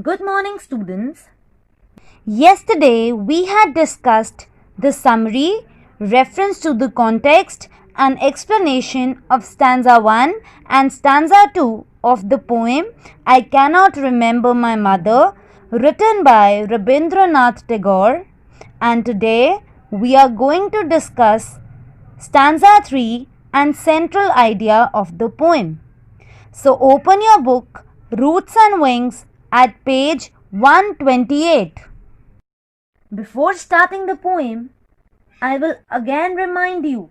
Good morning, students. Yesterday we had discussed the summary, reference to the context, and explanation of stanza 1 and stanza 2 of the poem I Cannot Remember My Mother, written by Rabindranath Tagore, and today we are going to discuss stanza 3 and central idea of the poem. So open your book Roots and Wings at page 128. Before starting the poem, I will again remind you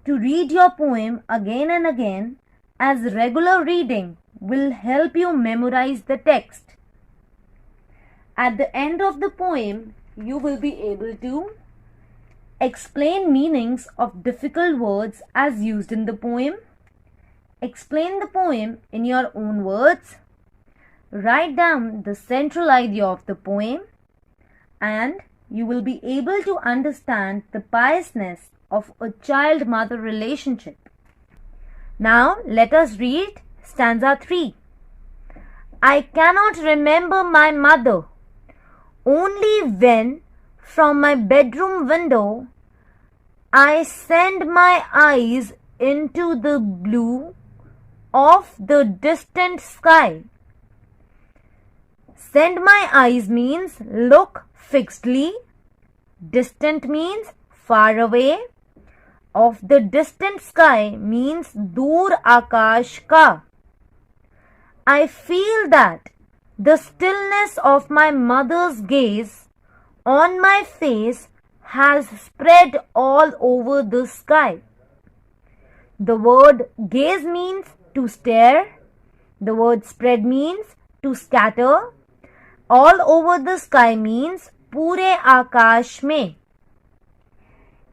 to read your poem again and again, as regular reading will help you memorize the text. At the end of the poem, you will be able to explain meanings of difficult words as used in the poem, explain the poem in your own words, write down the central idea of the poem, and you will be able to understand the piousness of a child-mother relationship. Now let us read stanza 3. I cannot remember my mother, only when from my bedroom window I send my eyes into the blue of the distant sky. Send my eyes means look fixedly. Distant means far away. Of the distant sky means dur akash ka. I feel that the stillness of my mother's gaze on my face has spread all over the sky. The word gaze means to stare. The word spread means to scatter. All over the sky means pure akash mein.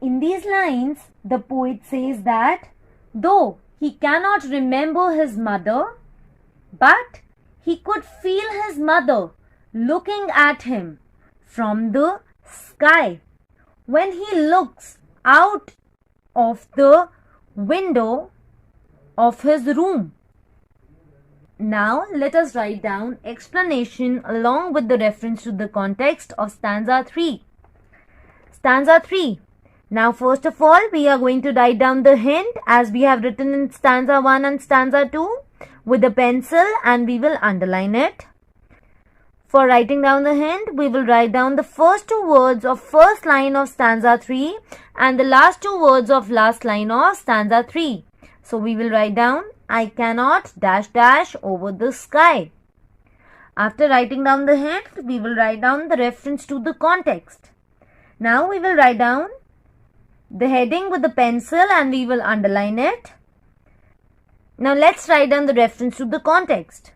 In these lines, the poet says that though he cannot remember his mother, but he could feel his mother looking at him from the sky when he looks out of the window of his room. Now let us write down explanation along with the reference to the context of stanza 3. Stanza 3. Now first of all we are going to write down the hint as we have written in stanza 1 and stanza 2 with a pencil, and we will underline it. For writing down the hint, we will write down the first two words of first line of stanza 3 and the last two words of last line of stanza 3. So we will write down I cannot dash dash over the sky. After writing down the hint, we will write down the reference to the context. Now we will write down the heading with the pencil and we will underline it. Now let's write down the reference to the context.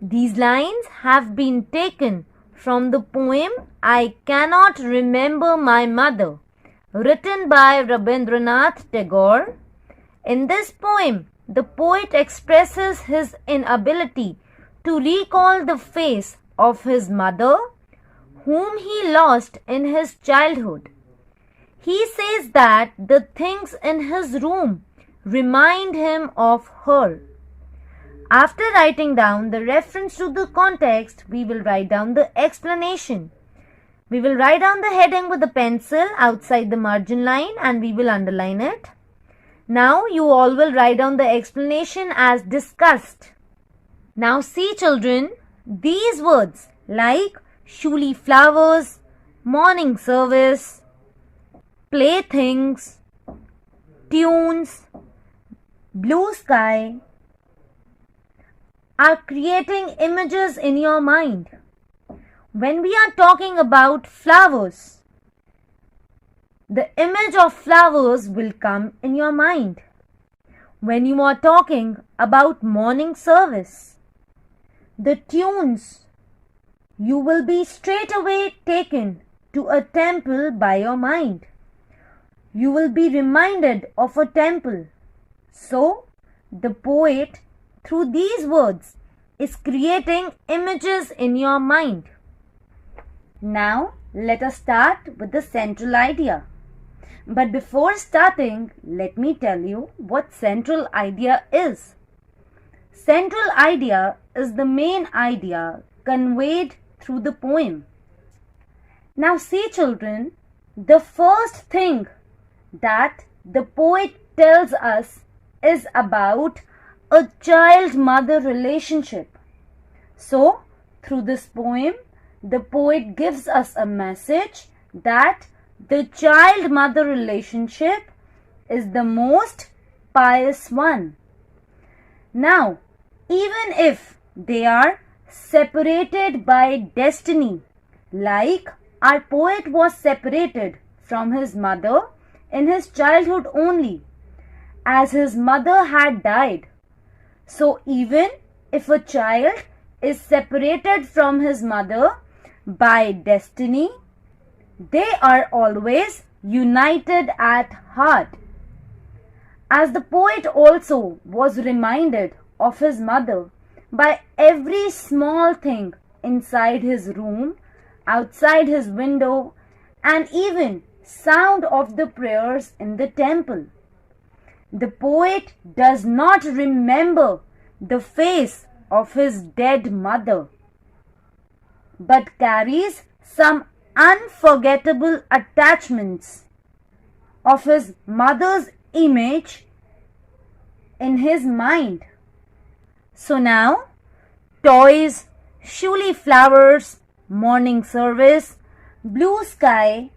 These lines have been taken from the poem I Cannot Remember My Mother, written by Rabindranath Tagore. In this poem, the poet expresses his inability to recall the face of his mother, whom he lost in his childhood. He says that the things in his room remind him of her. After writing down the reference to the context, we will write down the explanation. We will write down the heading with a pencil outside the margin line and we will underline it. Now you all will write down the explanation as discussed. Now see children, these words like shuli flowers, morning service, playthings, tunes, blue sky are creating images in your mind. When we are talking about flowers, the image of flowers will come in your mind. When you are talking about morning service, the tunes, you will be straight away taken to a temple by your mind. You will be reminded of a temple. So, the poet, through these words, is creating images in your mind. Now, let us start with the central idea. But before starting, let me tell you what central idea is. Central idea is the main idea conveyed through the poem. Now see children, the first thing that the poet tells us is about a child-mother relationship. So, through this poem, the poet gives us a message that the child-mother relationship is the most pious one. Now, even if they are separated by destiny, like our poet was separated from his mother in his childhood only, as his mother had died. So even if a child is separated from his mother by destiny, they are always united at heart. As the poet also was reminded of his mother by every small thing inside his room, outside his window, and even sound of the prayers in the temple. The poet does not remember the face of his dead mother, but carries some unforgettable attachments of his mother's image in his mind. So now, toys, showy flowers, morning service, blue sky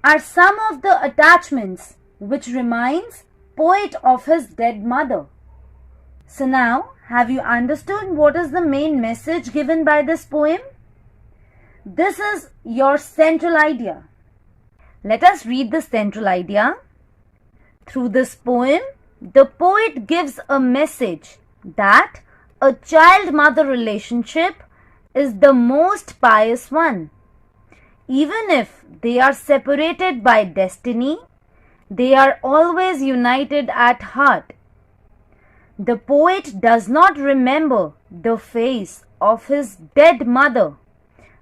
are some of the attachments which reminds poet of his dead mother. So now, have you understood what is the main message given by this poem? This is your central idea. Let us read the central idea. Through this poem, the poet gives a message that a child-mother relationship is the most pious one. Even if they are separated by destiny, they are always united at heart. The poet does not remember the face of his dead mother,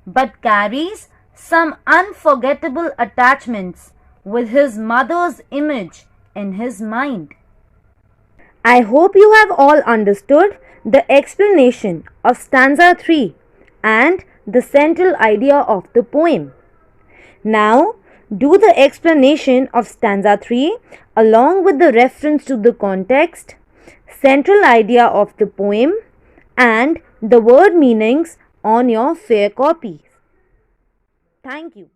but carries some unforgettable attachments with his mother's image in his mind. I hope you have all understood the explanation of stanza 3 and the central idea of the poem. Now, do the explanation of stanza 3 along with the reference to the context, central idea of the poem, and the word meanings on your fair copies. Thank you.